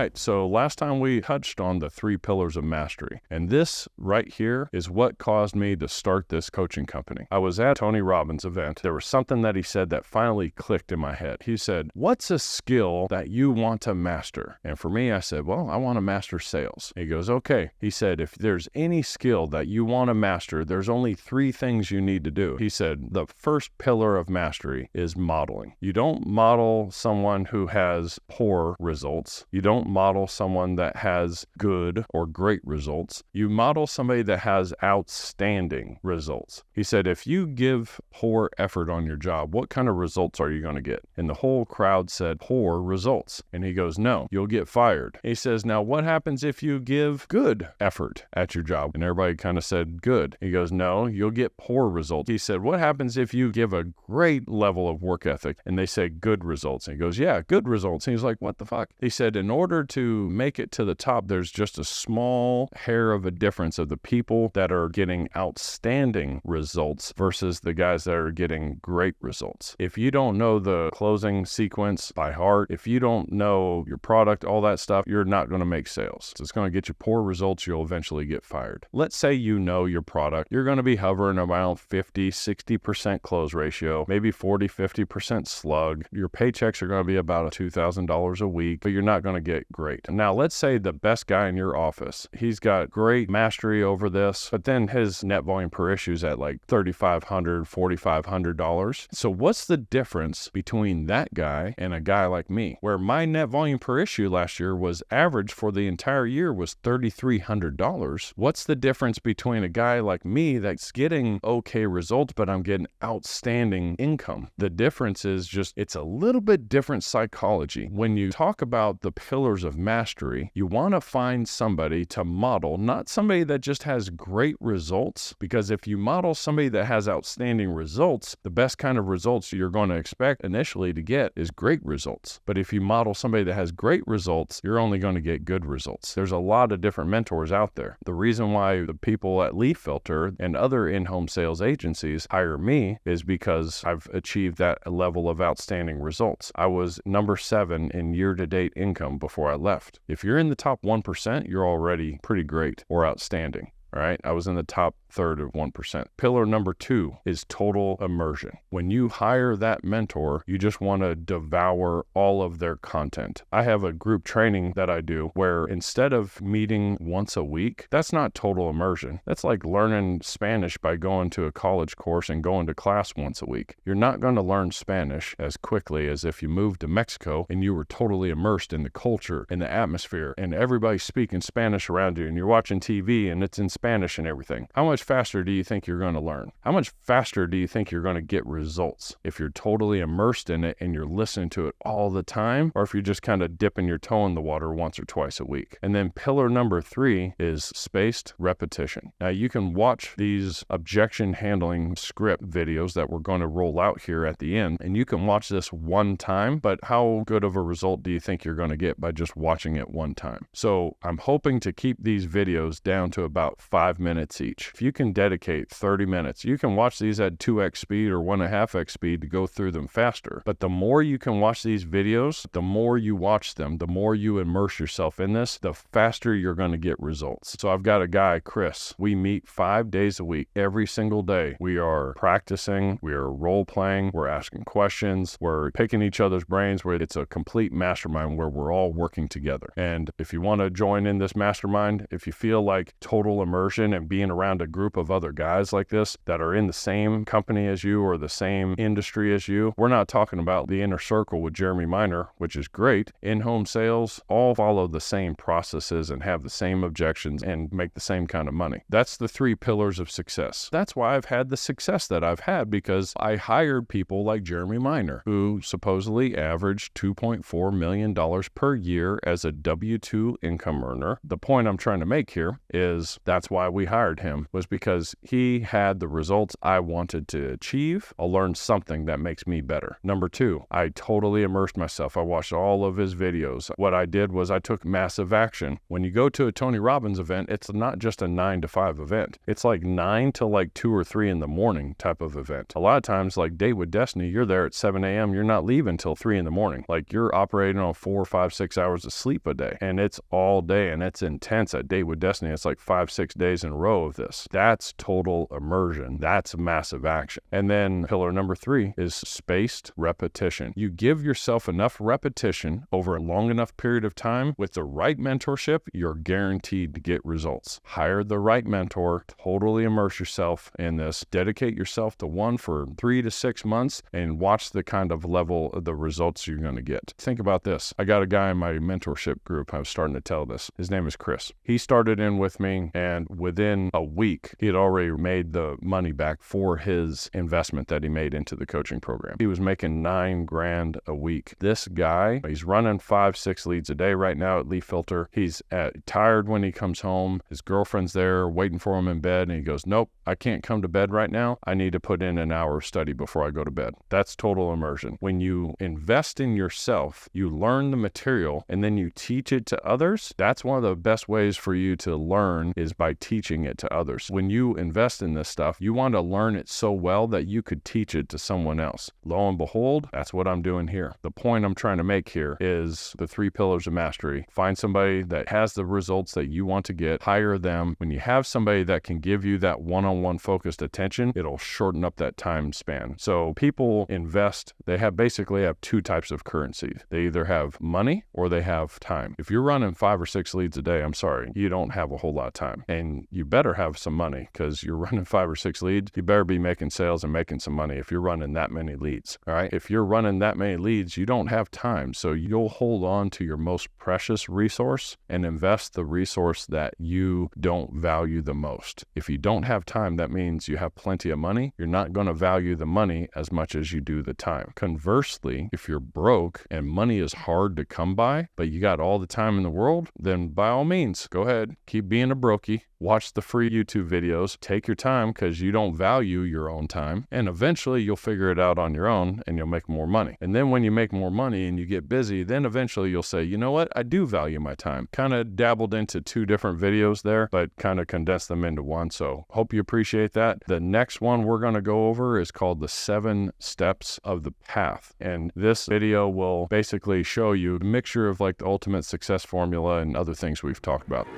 right, so last time we touched on the 3 pillars of mastery, and this right here is what caused me to start this coaching company. I was at Tony Robbins' event. There was something that he said that finally clicked in my head. He said, what's a skill that you want to master? And for me, I said, well, I want to master sales. He goes, okay. He said, if there's any skill that you want to master, there's only 3 things you need to do. He said, the first pillar of mastery is modeling. You don't model someone who has poor results. You don't model someone that has good or great results. You model somebody that has outstanding results. He said, if you give poor effort on your job, what kind of results are you going to get? And the whole crowd said, poor results. And he goes, no, you'll get fired. He says, now what happens if you give good effort at your job? And everybody kind of said, good. He goes, no, you'll get poor results. He said, what happens if you give a great level of work ethic? And they say good results. And he goes, yeah, good results. And he's like, what the fuck? He said, in order to make it to the top, there's just a small hair of a difference of the people that are getting outstanding results versus the guys that are getting great results. If you don't know the closing sequence by heart, if you don't know your product, all that stuff, you're not going to make sales. So it's going to get you poor results. You'll eventually get fired. Let's say you know your product. You're going to be hovering around 50, 60% close ratio, maybe 40, 50% slug. Your paychecks are going to be about $2,000 a week, but you're not going to get great. Now, let's say the best guy in your office, he's got great mastery over this, but then his net volume per issue is at like $3,500, $4,500. So what's the difference between that guy and a guy like me, where my net volume per issue last year was average for the entire year was $3,300? What's the difference between a guy like me that's getting okay results, but I'm getting outstanding income? The difference is just, it's a little bit different psychology. When you talk about the pillars of mastery, you want to find somebody to model, not somebody that just has great results, because if you model somebody that has outstanding results, the best kind of results you're going to expect initially to get is great results. But if you model somebody that has great results, you're only going to get good results. There's a lot of different mentors out there. The reason why the people at Leaf Filter and other in-home sales agencies hire me is because I've achieved that level of outstanding results. I was number 7 in year-to-date income before I left. If you're in the top 1%, you're already pretty great or outstanding. All right, I was in the top third of 1%. Pillar number 2 is total immersion. When you hire that mentor, you just want to devour all of their content. I have a group training that I do where instead of meeting once a week, that's not total immersion. That's like learning Spanish by going to a college course and going to class once a week. You're not going to learn Spanish as quickly as if you moved to Mexico and you were totally immersed in the culture and the atmosphere and everybody's speaking Spanish around you and you're watching TV and it's in Spanish and everything. How much faster do you think you're going to learn? How much faster do you think you're going to get results if you're totally immersed in it and you're listening to it all the time, or if you're just kind of dipping your toe in the water once or twice a week? And then pillar number 3 is spaced repetition. Now you can watch these objection handling script videos that we're going to roll out here at the end, and you can watch this one time, but how good of a result do you think you're going to get by just watching it one time? So I'm hoping to keep these videos down to about 5 minutes each. If you can dedicate 30 minutes, you can watch these at 2x speed or 1.5x speed to go through them faster. But the more you can watch these videos, the more you watch them, the more you immerse yourself in this, the faster you're going to get results. So I've got a guy, Chris. We meet 5 days a week, every single day. We are practicing, we are role playing, we're asking questions, we're picking each other's brains, where it's a complete mastermind where we're all working together. And if you want to join in this mastermind, if you feel like total immersion and being around a group of other guys like this that are in the same company as you or the same industry as you, we're not talking about the inner circle with Jeremy Miner, which is great. In-home sales all follow the same processes and have the same objections and make the same kind of money. That's the 3 pillars of success. That's why I've had the success that I've had, because I hired people like Jeremy Miner, who supposedly averaged $2.4 million per year as a W-2 income earner. The point I'm trying to make here is that's why we hired him, was because he had the results I wanted to achieve. I'll learn something that makes me better. Number 2, I totally immersed myself. I watched all of his videos. What I did was I took massive action. When you go to a Tony Robbins event, it's not just a 9 to 5 event. It's like 9 to like 2 or 3 in the morning type of event. A lot of times, like Date with Destiny, you're there at 7 a.m. You're not leaving till 3 in the morning. Like you're operating on 4, 5, 6 hours of sleep a day, and it's all day, and it's intense. At Date with Destiny, it's like 5, 6 days in a row of this. That's total immersion. That's massive action. And then pillar number 3 is spaced repetition. You give yourself enough repetition over a long enough period of time with the right mentorship, you're guaranteed to get results. Hire the right mentor, totally immerse yourself in this, dedicate yourself to one for 3 to 6 months, and watch the kind of level of the results you're going to get. Think about this. I got a guy in my mentorship group. I was starting to tell this. His name is Chris. He started in with me, and within a week, he had already made the money back for his investment that he made into the coaching program. He was making $9,000 a week. This guy, he's running 5, 6 leads a day right now at Leaf Filter. He's tired when he comes home. His girlfriend's there waiting for him in bed, and he goes, nope, I can't come to bed right now. I need to put in an hour of study before I go to bed. That's total immersion. When you invest in yourself, you learn the material, and then you teach it to others. That's one of the best ways for you to learn is by teaching it to others. When you invest in this stuff, you want to learn it so well that you could teach it to someone else. Lo and behold, that's what I'm doing here. The point I'm trying to make here is the 3 pillars of mastery. Find somebody that has the results that you want to get, hire them. When you have somebody that can give you that one-on-one focused attention, it'll shorten up that time span. So people invest, they basically have 2 types of currency. They either have money or they have time. If you're running 5 or 6 leads a day, I'm sorry, you don't have a whole lot of time. And you better have some money because you're running 5 or 6 leads. You better be making sales and making some money if you're running that many leads. All right. If you're running that many leads, you don't have time. So you'll hold on to your most precious resource and invest the resource that you don't value the most. If you don't have time, that means you have plenty of money. You're not going to value the money as much as you do the time. Conversely, if you're broke and money is hard to come by, but you got all the time in the world, then by all means, go ahead, keep being a brokey. Watch the free YouTube videos, take your time because you don't value your own time, and eventually you'll figure it out on your own and you'll make more money. And then when you make more money and you get busy, then eventually you'll say, you know what, I do value my time. Kind of dabbled into 2 different videos there, but kind of condensed them into one. So hope you appreciate that. The next one we're going to go over is called the 7 steps of the path. And this video will basically show you a mixture of like the ultimate success formula and other things we've talked about.